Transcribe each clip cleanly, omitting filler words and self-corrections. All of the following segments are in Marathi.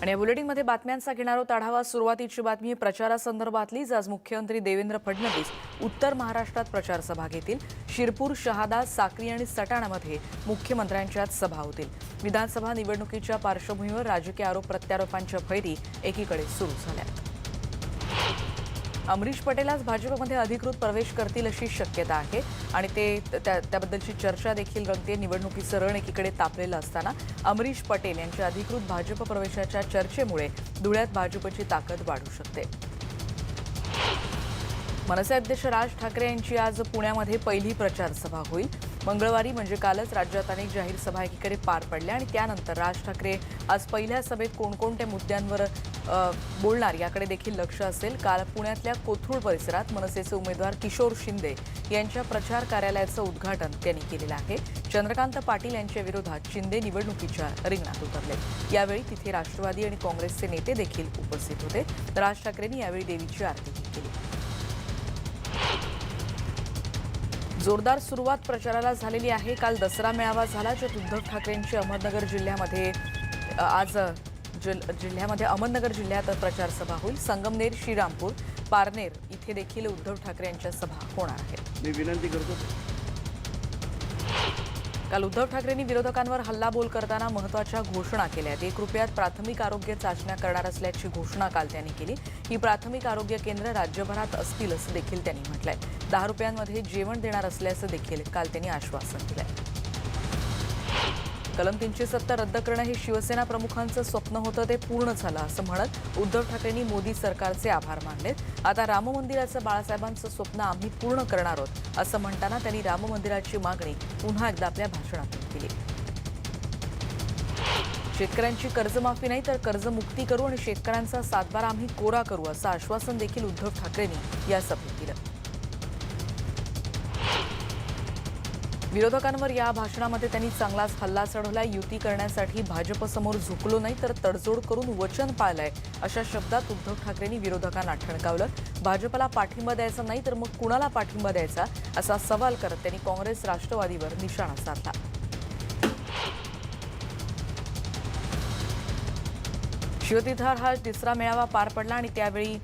आणि या बुलेटिनमध्ये बातम्यांचा घेणार आहोत आढावा। सुरुवातीची बातमी प्रचारासंदर्भातलीच। आज मुख्यमंत्री देवेंद्र फडणवीस उत्तर महाराष्ट्रात प्रचार सभा घेतील। शिरपूर, शहादा, साक्री आणि सटाणामध्ये मुख्यमंत्र्यांच्याच सभा होतील। विधानसभा निवडणुकीच्या पार्श्वभूमीवर राजकीय आरोप प्रत्यारोपांच्या फैरी एकीकडे सुरू झाल्या। अमरीश पटेल आज भाजपमध्ये अधिकृत प्रवेश करतील अशी शक्यता आहे आणि त्याबद्दलची चर्चा देखील रंगते। निवडणुकीचं रण एकीकडे तापलेलं असताना अमरीश पटेल यांच्या अधिकृत भाजप प्रवेशाच्या चर्चेमुळे धुळ्यात भाजपची ताकद वाढू शकते। मनसे अध्यक्ष राज ठाकरे यांची आज पुण्यामध्ये पहिली प्रचार सभा होईल। मंगळवारी म्हणजे कालच राज्यात अनेक जाहीर सभा एकीकडे पार पडल्या आणि त्यानंतर राज ठाकरे आज पहिल्या सभेत कोणकोणत्या मुद्द्यांवर बोलणार याकडे देखील लक्ष असेल। काल पुण्यातल्या कोथरूड परिसरात मनसेचे उमेदवार किशोर शिंदे यांच्या प्रचार कार्यालयाचं उद्घाटन त्यांनी केलेलं आहे। चंद्रकांत पाटील यांच्या विरोधात शिंदे निवडणुकीच्या रिंगणात उतरले। यावेळी तिथे राष्ट्रवादी आणि काँग्रेसचे नेते देखील उपस्थित होते। राज ठाकरेंनी यावेळी देवीची आरती केली। जोरदार सुरुवात प्रचाराला झालेली आहे। काल दसरा मेळावा झाला, ज्यात उद्धव ठाकरेंची अहमदनगर जिल्ह्यामध्ये अहमदनगर जिल्ह्यात प्रचार सभा होईल। संगमनेर, श्रीरामपूर, पारनेर इथे देखील उद्धव ठाकरे यांच्या सभा होणार आहेत। मी विनंती करतो। काल उद्धव ठाकरेंनी विरोधकांवर हल्लाबोल करताना महत्त्वाच्या घोषणा केल्या। 1 रुपयात प्राथमिक आरोग्य चाचण्या करणार असल्याची घोषणा काल त्यांनी केली। ही प्राथमिक आरोग्य केंद्र राज्यभरात असतील असं देखील त्यांनी म्हटलंय। 10 रुपयांमध्ये जेवण देणार असल्याचं देखील काल त्यांनी आश्वासन दिलंय। कलम 370 रद्द करणं हे शिवसेना प्रमुखांचं स्वप्न होतं, ते पूर्ण झालं असं म्हणत उद्धव ठाकरेंनी मोदी सरकारचे आभार मानलेत। आता राम मंदिराचं बाळासाहेबांचं स्वप्न आम्ही पूर्ण करणार आहोत असं म्हणताना त्यांनी राम मंदिराची मागणी पुन्हा एकदा आपल्या भाषणातून केली। शेतकऱ्यांची कर्जमाफी नाही तर कर्जमुक्ती करू आणि शेतकऱ्यांचा सातबारा आम्ही कोरा करू असं आश्वासन देखील उद्धव ठाकरेंनी या सभेत दिलं। विरोधकांवर या भाषणामध्ये त्यांनी चांगलाच हल्ला चढवला। युती करण्यासाठी भाजपसमोर झुकलो नाही तर तडजोड करून वचन पाळलंय अशा शब्दात उद्धव ठाकरेंनी विरोधकांना ठणकावलं। भाजपला पाठिंबा द्यायचा नाही तर मग कुणाला पाठिंबा द्यायचा असा सवाल करत त्यांनी काँग्रेस राष्ट्रवादीवर निशाणा साधला। शिवतीर्थावर हा तिसरा मेळावा पार पडला आणि त्यावेळी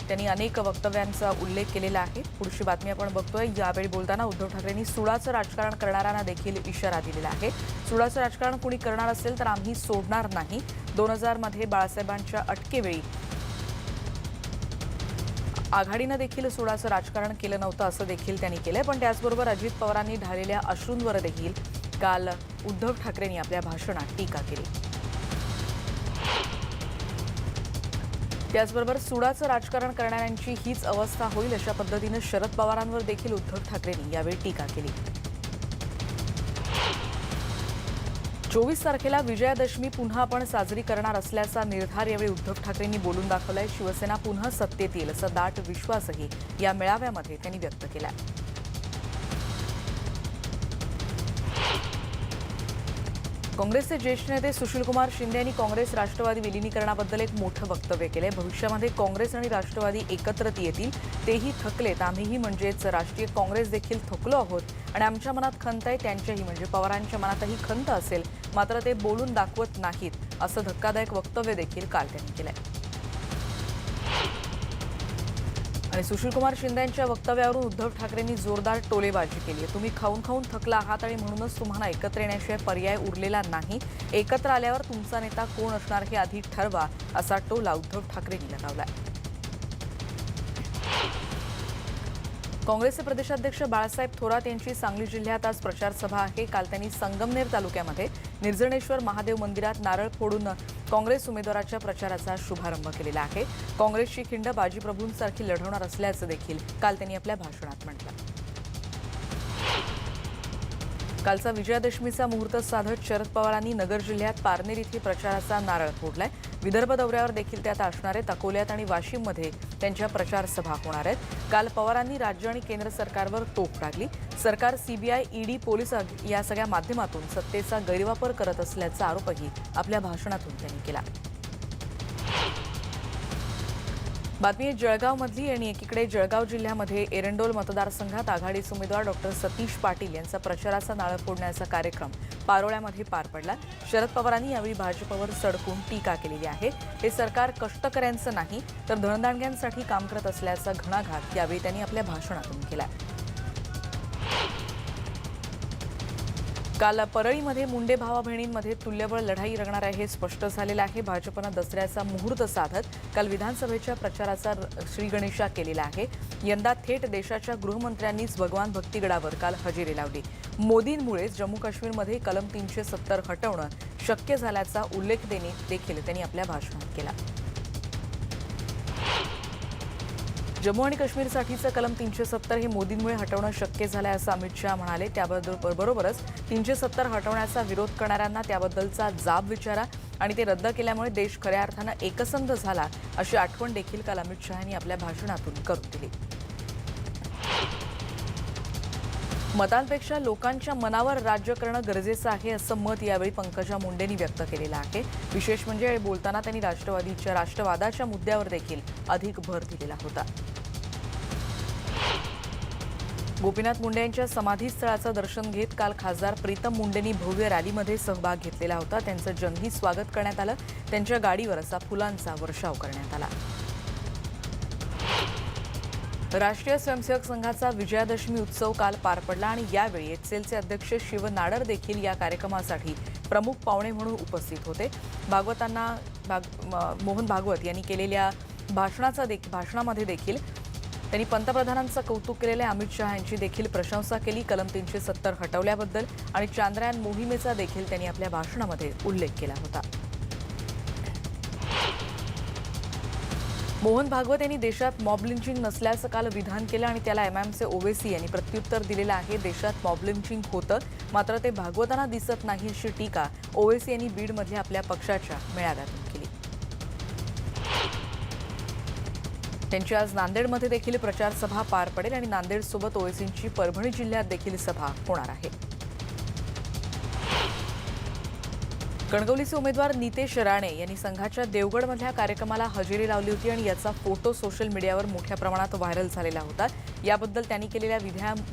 त्यांनी अनेक वक्तव्यांचा उल्लेख केलेला आहे। पुढची बातमी आपण बघतोय। यावेळी बोलताना उद्धव ठाकरेंनी सुडाचं राजकारण करणाऱ्यांना देखील इशारा दिलेला आहे। सुडाचं राजकारण कुणी करणार असेल तर आम्ही सोडणार नाही। 2000 मध्ये बाळासाहेबांच्या अटकेवेळी आघाडीनं देखील सुडाचं राजकारण केलं नव्हतं असं देखील त्यांनी केलंय। पण त्याचबरोबर अजित पवारांनी ढाळलेल्या अश्रूंवर देखील काल उद्धव ठाकरेंनी आपल्या भाषणात टीका केली। त्याचबरोबर सुडाचं राजकारण करणाऱ्यांची हीच अवस्था होईल अशा पद्धतीने शरद पवारांवर देखील उद्धव ठाकरेंनी यावेळी टीका केली। 24 तारखेला विजयादशमी पुन्हा आपण साजरी करणार असल्याचा निर्धार यावेळी उद्धव ठाकरेंनी बोलून दाखवलाय। शिवसेना पुन्हा सत्तेत येईल असा दाट विश्वासही या मेळाव्यामध्ये त्यांनी व्यक्त केला। काँग्रेसचे ज्येष्ठ नेते सुशीलकुमार शिंदे यांनी काँग्रेस राष्ट्रवादी विलिनीकरणाबद्दल एक मोठं वक्तव्य केलंय। भविष्यामध्ये काँग्रेस आणि राष्ट्रवादी एकत्रित येतील, तेही थकलेत। आम्हीही म्हणजेच राष्ट्रीय काँग्रेस देखील थकलो आहोत आणि आमच्या मनात खंत आहे, त्यांच्याही म्हणजे पवारांच्या मनातही खंत असेल, मात्र ते बोलून दाखवत नाहीत असं धक्कादायक वक्तव्य देखील काल त्यांनी केलंय। आणि सुशीलकुमार शिंदे यांच्या वक्तव्यावरून उद्धव ठाकरेंनी जोरदार टोलेबाजी केली आहे। तुम्ही खाऊन खाऊन थकला आहात आणि म्हणूनच तुम्हाला एकत्र येण्याशिवाय पर्याय उरलेला नाही। एकत्र आल्यावर तुमचा नेता कोण असणार हे आधी ठरवा असा टोला उद्धव ठाकरेंनी लगावलाय। काँग्रेसचे प्रदेशाध्यक्ष बाळासाहेब थोरात यांची सांगली जिल्ह्यात आज प्रचार सभा आहे। काल त्यांनी संगमनेर तालुक्यामध्ये निर्जळेश्वर महादेव मंदिरात नारळ फोडून काँग्रेस उमेदवाराच्या प्रचाराचा शुभारंभ केलेला आहे। काँग्रेसची खिंड बाजीप्रभूंसारखी लढवणार असल्याचं देखील काल त्यांनी आपल्या भाषणात म्हटलं। कालचा विजयादशमीचा मुहूर्त साधत शरद पवारांनी नगर जिल्ह्यात पारनेर इथे प्रचाराचा नारळ फोडलाय। विदर्भ दौऱ्यावर देखील त्यात असणार आहेत। अकोल्यात आणि वाशिममध्ये त्यांच्या प्रचार सभा होणार आहेत। काल पवारांनी राज्य आणि केंद्र सरकारवर तोफ डागली। सरकार सीबीआय, ईडी, पोलीस या सगळ्या माध्यमातून सत्तेचा गैरवापर करत असल्याचा आरोपही आपल्या भाषणातून त्यांनी केला। बातमी आहे जळगावमधली आणि एकीकडे जळगाव जिल्ह्यामध्ये एरंडोल मतदारसंघात आघाडीचे उमेदवार डॉक्टर सतीश पाटील यांचा प्रचाराचा नारळ फोडण्याचा कार्यक्रम पारोळ्यामध्ये पार पडला। शरद पवारांनी यावेळी भाजपवर सडकून टीका केलेली आहे। हे सरकार कष्टकऱ्यांचं नाही तर धनदांडग्यांसाठी काम करत असल्याचा घणाघात यावेळी त्यांनी आपल्या भाषणातून केला। काल परळीमध्ये मुंडे भावा बहिणींमध्ये तुल्यबळ लढाई रंगणार आहे हे स्पष्ट झालेलं आहे। भाजपनं दसऱ्याचा मुहूर्त साधत काल विधानसभेच्या प्रचाराचा श्रीगणेशा केलेला आहे। यंदा थेट देशाच्या गृहमंत्र्यांनीच भगवान भक्तिगडावर काल हजेरी लावली। मोदींमुळेच जम्मू काश्मीरमध्ये कलम 370 हटवणं शक्य झाल्याचा उल्लेख देखील त्यांनी आपल्या भाषणात केला। जम्मू आणि काश्मीरसाठीचं कलम 370 हे मोदींमुळे हटवणं शक्य झालंय असं अमित शहा म्हणाले। त्याबरोबरच 370 हटवण्याचा विरोध करणाऱ्यांना त्याबद्दलचा जाब विचारा आणि ते रद्द केल्यामुळे देश खऱ्या अर्थानं एकसंध झाला अशी आठवण देखील काल अमित शहा यांनी आपल्या भाषणातून करून दिली। मतांपेक्षा लोकांच्या मनावर राज्य करणं गरजेचं आहे असं मत यावेळी पंकजा मुंडेंनी व्यक्त केलेलं आहे। विशेष म्हणजे बोलताना त्यांनी राष्ट्रवादाच्या मुद्द्यावर देखील अधिक भर दिलेला होता। गोपीनाथ मुंडे यांच्या समाधीस्थळाचं दर्शन घेत काल खासदार प्रीतम मुंडेंनी भव्य रॅलीमध्ये सहभाग घेतलेला होता। त्यांचं जंगी स्वागत करण्यात आलं। त्यांच्या गाडीवर असा फुलांचा वर्षाव करण्यात आला। राष्ट्रीय स्वयंसेवक संघाचा विजयादशमी उत्सव काल पार पडला आणि यावेळी एचसीएलचे अध्यक्ष शिव नाडर देखील या कार्यक्रमासाठी प्रमुख पाहुणे म्हणून उपस्थित होते। मोहन भागवत यांनी केलेल्या भाषणामध्ये देखील त्यांनी पंतप्रधानांचं कौतुक केलेले। अमित शहा यांची देखील प्रशंसा केली। कलम 370 हटवल्याबद्दल आणि चांद्रयान मोहिमेचा देखील त्यांनी आपल्या भाषणामध्ये उल्लेख केला होता। मोहन भागवत यांनी देशात मॉब लिंचिंग नसल्याचं काल विधान केलं आणि त्याला एमआयएमचे ओवेसी यांनी प्रत्युत्तर दिलेलं आहे। देशात मॉब लिंचिंग होतं मात्र ते भागवतांना दिसत नाही अशी टीका ओवेसी यांनी बीडमधल्या आपल्या पक्षाच्या मेळाव्यातून केली। त्यांची आज नांदेडमध्ये देखील प्रचार सभा पार पडेल आणि नांदेडसोबत ओवेसींची परभणी जिल्ह्यात देखील सभा होणार आहे। कणकवलीचे उमेदवार नितेश राणे यांनी संघाच्या देवगडमधल्या कार्यक्रमाला हजेरी लावली होती आणि याचा फोटो सोशल मीडियावर मोठ्या प्रमाणात व्हायरल झालेला होता। याबद्दल त्यांनी केलेल्या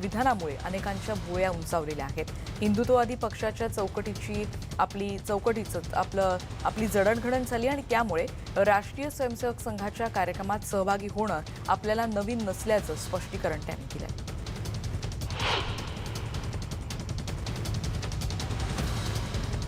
विधानामुळे अनेकांच्या भुवया उंचावलेल्या आहेत। हिंदुत्ववादी पक्षाच्या आपली जडणघडण झाली आणि त्यामुळे राष्ट्रीय स्वयंसेवक संघाच्या कार्यक्रमात सहभागी होणं आपल्याला नवीन नसल्याचं स्पष्टीकरण त्यांनी केलं।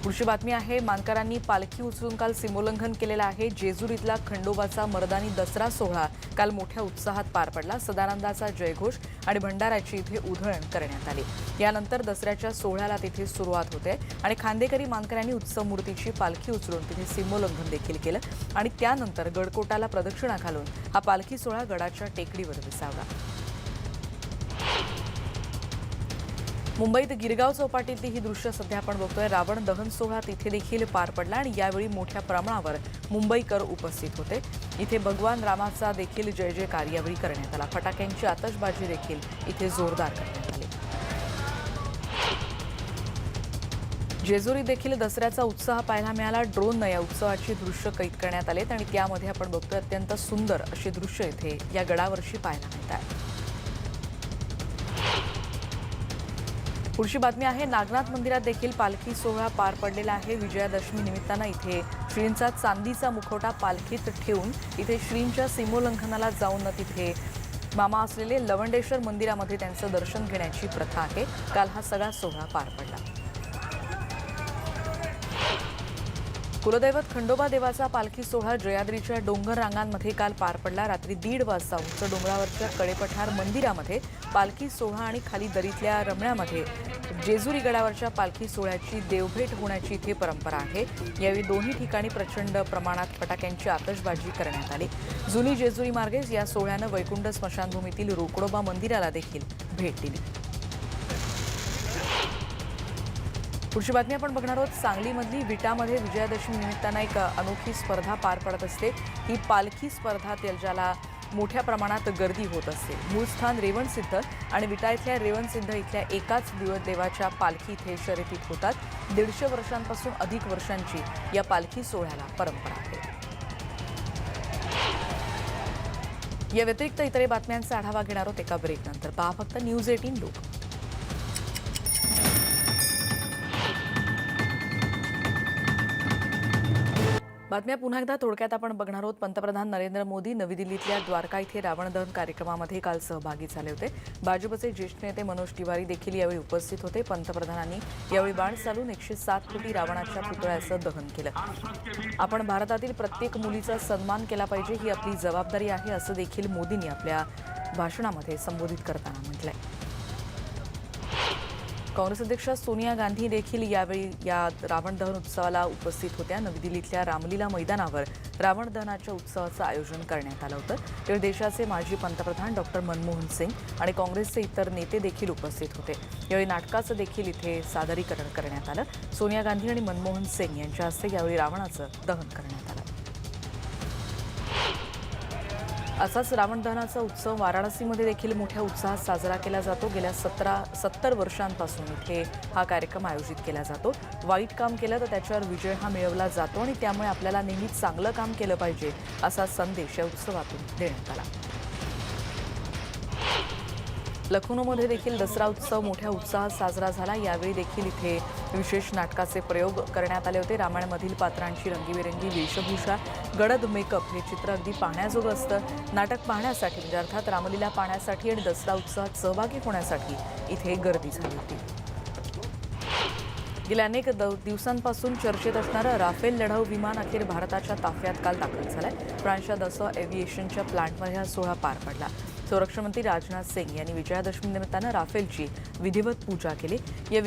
पुढची बातमी आहे मानकरांनी पालखी उचलून काल सीमोल्लंघन केलेलं आहे। जेजुरीतला खंडोबाचा मर्दानी दसरा सोहळा काल मोठ्या उत्साहात पार पडला। सदानंदाचा जयघोष आणि भंडाऱ्याची इथे उधळण करण्यात आली। यानंतर दसऱ्याच्या सोहळ्याला तिथे सुरुवात होते आणि खांदेकरी मानकरांनी उत्सव मूर्तीची पालखी उचलून तिथे सीमोल्लंघन देखील केलं आणि त्यानंतर गडकोटाला प्रदक्षिणा घालून हा पालखी सोहळा गडाच्या टेकडीवर विसावला। मुंबईत गिरगाव चौपाटीतली ही दृश्य सध्या आपण बघतोय। रावण दहन सोहळा तिथे देखील पार पडला आणि यावेळी मोठ्या प्रमाणावर मुंबईकर उपस्थित होते। इथे भगवान रामाचा देखील जय जयकार यावेळी करण्यात आला। फटाक्यांची आतषबाजी देखील इथे जोरदार करण्यात आली। जेजुरी देखील दसऱ्याचा उत्साह पाहायला मिळाला। ड्रोननं या उत्सवाची दृश्य कैद करण्यात आलेत आणि त्यामध्ये आपण बघतोय अत्यंत सुंदर अशी दृश्य इथे या गडावरची पाहायला मिळतात। पुढची बातमी आहे नागनाथ मंदिरात देखील पालखी सोहळा पार पडलेला आहे। विजयादशमी निमित्तानं इथे श्रींचा चांदीचा मुखवटा पालखीत ठेवून इथे श्रींच्या सीमोल्लंघनाला जाऊन तिथे मामा असलेले लवंडेश्वर मंदिरामध्ये त्यांचं दर्शन घेण्याची प्रथा आहे। काल हा सगळा सोहळा पार पडला। कुलदैवत खंडोबा देवाचा पालखी सोहळा जयाद्रीच्या डोंगर रांगांमध्ये काल पार पडला। रात्री 1:30 वाजता उंच डोंगरावरच्या कडेपठार मंदिरामध्ये पालखी सोहळा आणि खाली दरीतल्या रमण्यामध्ये जेजुरी गडावरच्या पालखी सोहळ्याची देवभेट होण्याची इथे परंपरा आहे। यावेळी दोन्ही ठिकाणी प्रचंड प्रमाणात फटाक्यांची आतषबाजी करण्यात आली। जुनी जेजुरी मार्गेच या सोहळ्यानं वैकुंठ स्मशानभूमीतील रोकडोबा मंदिराला देखील भेट दिली। पुढची बातमी आपण बघणार आहोत सांगलीमधली विटामध्ये विजयादशमी निमित्तानं एक अनोखी स्पर्धा पार पडत असते। ही पालखी स्पर्धा ज्याला मोठ्या प्रमाणात गर्दी होत असते। मूळ स्थान रेवणसिद्ध आणि विटा इथल्या रेवणसिद्ध इथल्या एकाच देवाच्या पालखी इथे शर्यतीत होतात। 150 वर्षांपासून अधिक वर्षांची या पालखी सोहळ्याला परंपरा आहे। या व्यतिरिक्त इतर बातम्यांचा आढावा घेणार आहोत एका ब्रेकनंतर. पहा फक्त न्यूज 18 लोक. बातम्या पुन्हा एकदा थोडक्यात आपण बघणार आहोत. पंतप्रधान नरेंद्र मोदी नवी दिल्लीतल्या द्वारका इथे रावण दहन कार्यक्रमामध्ये काल सहभागी झाले होते. भाजपचे ज्येष्ठ नेते मनोज तिवारी देखील यावेळी उपस्थित होते. पंतप्रधानांनी यावेळी बाण चालून 107 कोटी रावणाच्या पुतळ्याचं दहन केलं. आपण भारतातील प्रत्येक मुलीचा सन्मान केला पाहिजे, ही आपली जबाबदारी आहे, असं देखील मोदींनी आपल्या भाषणामध्ये संबोधित करताना म्हटलंय. काँग्रेस अध्यक्षा सोनिया गांधी देखील यावेळी या रावण दहन उत्सवाला उपस्थित होत्या. नवी दिल्लीतल्या रामलीला मैदानावर रावण दहनाच्या उत्सवाचं आयोजन करण्यात आलं होतं. यावेळी देशाचे माजी पंतप्रधान डॉक्टर मनमोहन सिंग आणि काँग्रेसचे इतर नेते देखील उपस्थित होते. यावेळी नाटकाचं देखील इथे सादरीकरण करण्यात आलं. सोनिया गांधी आणि मनमोहन सिंग यांच्या हस्ते यावेळी रावणाचं दहन करण्यात आलं. असाच रावण दहनाचा उत्सव वाराणसीमध्ये देखील मोठ्या उत्साहात साजरा केला जातो. गेल्या 70 वर्षांपासून इथे हा कार्यक्रम आयोजित केला जातो. वाईट काम केलं तर त्याच्यावर विजय हा मिळवला जातो आणि त्यामुळे आपल्याला नेहमी चांगलं काम केलं पाहिजे असा संदेश या उत्सवातून देण्यात आला. लखनौमध्ये देखील दसरा उत्सव मोठ्या उत्साहात साजरा झाला. यावेळी देखील इथे विशेष नाटकाचे प्रयोग करण्यात आले होते. रामायणामधील पात्रांची रंगीबेरंगी वेशभूषा, गडद मेकअप हे चित्र अगदी पाहण्याजोगं असतं. नाटक पाहण्यासाठी म्हणजे अर्थात रामलीला पाहण्यासाठी आणि दसरा उत्सवात सहभागी होण्यासाठी इथे गर्दी झाली होती. गेल्या अनेक दिवसांपासून चर्चेत असणारं राफेल लढाऊ विमान अखेर भारताच्या ताफ्यात काल दाखल झालंय. फ्रान्सच्या दसॉ एव्हिएशनच्या प्लांटमध्ये हा सोहळा पार पडला. संरक्षण मंत्री राजनाथ सिंग यांनी विजयादशमी निमित्तानं राफेलची विधिवत पूजा केली. या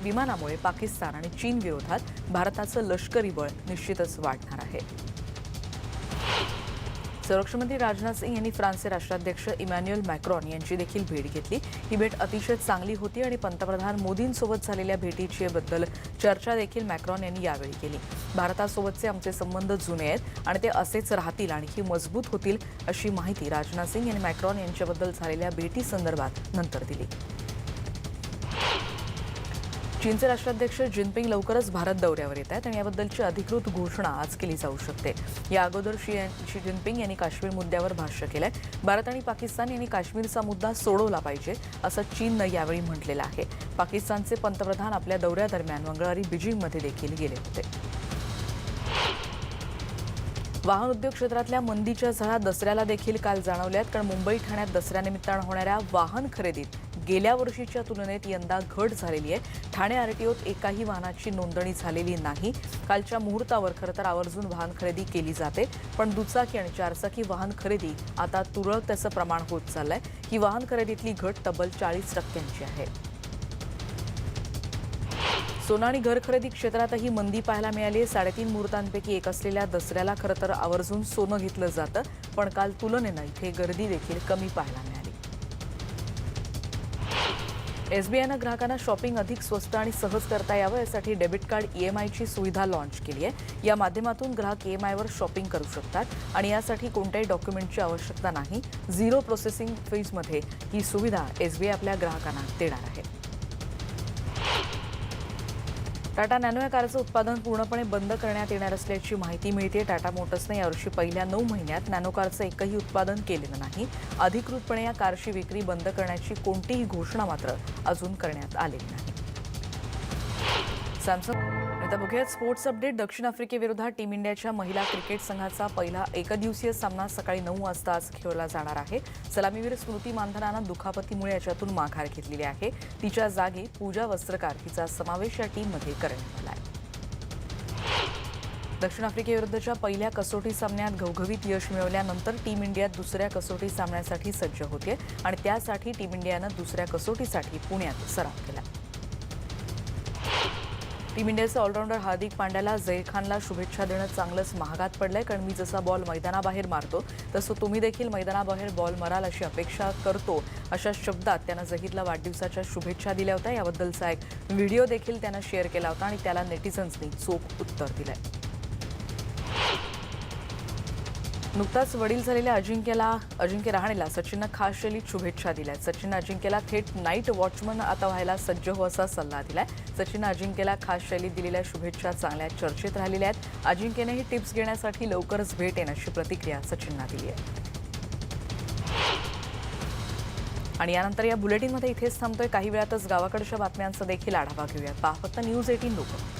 विमानामुळे पाकिस्तान आणि चीन विरोधात भारताचं लष्करी बळ निश्चितच वाढणार आहे. संरक्षण मंत्री राजनाथ सिंग यांनी फ्रान्सचे राष्ट्राध्यक्ष इमॅन्युएल मॅक्रॉन यांची देखील भेट घेतली. ही भेट अतिशय चांगली होती आणि पंतप्रधान मोदींसोबत झालेल्या भेटीची बद्दल चर्चा देखील मॅक्रॉन यांनी यावेळी केली. भारतासोबतचे आमचे संबंध जुने आहेत आणि ते असेच राहतील, आणखी मजबूत होतील, अशी माहिती राजनाथ सिंग यांनी मॅक्रॉन यांच्याबद्दल झालेल्या भेटीसंदर्भात नंतर दिली. चीनचे राष्ट्राध्यक्ष जिनपिंग लवकरच भारत दौऱ्यावर येत आहेत आणि याबद्दलची अधिकृत घोषणा आज केली जाऊ शकते. या अगोदर शी जिनपिंग यांनी काश्मीर मुद्द्यावर भाष्य केलंय. भारत आणि पाकिस्तान यांनी काश्मीरचा मुद्दा सोडवला पाहिजे असं चीननं यावेळी म्हटलेलं आहे. पाकिस्तानचे पंतप्रधान आपल्या दौऱ्यादरम्यान मंगळवारी बीजिंगमध्ये देखील गेले होते. वाहन उद्योग क्षेत्रातल्या मंदीच्या झळा दसऱ्याला देखील काल जाणवल्यात. कारण मुंबई ठाण्यात दसऱ्यानिमित्तानं होणाऱ्या वाहन खरेदीत गेल्या वर्षीच्या तुलनेत यंदा घट झालेली आहे. ठाणे आरटीओत एकाही वाहनाची नोंदणी झालेली नाही. कालच्या मुहूर्तावर खरं तर आवर्जून वाहन खरेदी केली जाते, पण दुचाकी आणि चारचाकी वाहन खरेदी आता तुरळक त्याचं प्रमाण होत चाललंय. ही वाहन खरेदीतली घट तब्बल 40% आहे. सोनं आणि घर खरेदी क्षेत्रातही मंदी पाहायला मिळाली आहे. 3.5 मुहूर्तांपैकी एक असलेल्या दसऱ्याला खरं तर आवर्जून सोनं घेतलं जातं, पण काल तुलनेनं इथे गर्दी देखील कमी पाहायला मिळाली. एसबीआयनं ग्राहकांना शॉपिंग अधिक स्वस्त आणि सहज करता यावं यासाठी डेबिट कार्ड ईएमआयची सुविधा लॉन्च केली आहे. या माध्यमातून ग्राहक ईएमआयवर शॉपिंग करू शकतात आणि यासाठी कोणत्याही डॉक्युमेंटची आवश्यकता नाही. 0 प्रोसेसिंग फीजमध्ये ही सुविधा एसबीआय आपल्या ग्राहकांना देणार आहे. टाटा नॅनो या कारचं उत्पादन पूर्णपणे बंद करण्यात येणार असल्याची माहिती मिळते. टाटा मोटर्सने यावर्षी पहिल्या 9 महिन्यात नॅनो कारचं एकही उत्पादन केलेलं नाही. अधिकृतपणे या कारची विक्री बंद करण्याची कोणतीही घोषणा मात्र अजून करण्यात आलेली नाही. सॅमसंग आता बघूयात स्पोर्ट्स अपडेट. दक्षिण आफ्रिकेविरोधात टीम इंडियाच्या महिला क्रिकेट संघाचा पहिला एकदिवसीय सामना सकाळी 9 वाजता आज खेळला जाणार आहे. सलामीवीर स्मृती मानधनानं दुखापतीमुळे याच्यातून माघार घेतलेली आहे. तिच्या जागी पूजा वस्त्रकार हिचा समावेश या टीममध्ये करण्यात आला आहे. दक्षिण आफ्रिकेविरुद्धच्या पहिल्या कसोटी सामन्यात घवघवीत यश मिळवल्यानंतर टीम इंडिया दुसऱ्या कसोटी सामन्यासाठी सज्ज होते आणि त्यासाठी टीम इंडियानं दुसऱ्या कसोटीसाठी पुण्यात सराव केला. टीम इंडियाचे ऑलराऊंडर हार्दिक पांड्याला झहीर खानला शुभेच्छा देणं चांगलंच महागात पडलंय. कारण मी जसा बॉल मैदानाबाहेर मारतो तसं तुम्ही देखील मैदानाबाहेर बॉल माराल अशी अपेक्षा करतो, अशा शब्दात त्यानं झहीरला वाढदिवसाच्या शुभेच्छा दिल्या होत्या. याबद्दलचा एक व्हिडिओ देखील त्यानं शेअर केला होता आणि त्याला नेटिझन्सनी चोख उत्तर दिलंय. नुकताच वडील झालेल्या अजिंक्य रहाणेला सचिननं खास शैलीत शुभेच्छा दिल्या. सचिननं अजिंक्यला थेट नाईट वॉचमन आता व्हायला सज्ज हो असा सल्ला दिलाय. सचिननं अजिंक्यला खास शैलीत दिलेल्या शुभेच्छा चांगल्या चर्चेत राहिलेल्या आहेत. अजिंक्यनेही टिप्स घेण्यासाठी लवकरच भेट येईल अशी प्रतिक्रिया सचिननं दिली आहे. आणि यानंतर या बुलेटिनमध्ये इथेच थांबतोय. काही वेळातच गावाकडच्या बातम्यांचा देखील आढावा घेऊयात. पहा फक्त न्यूज 18 लोकमत.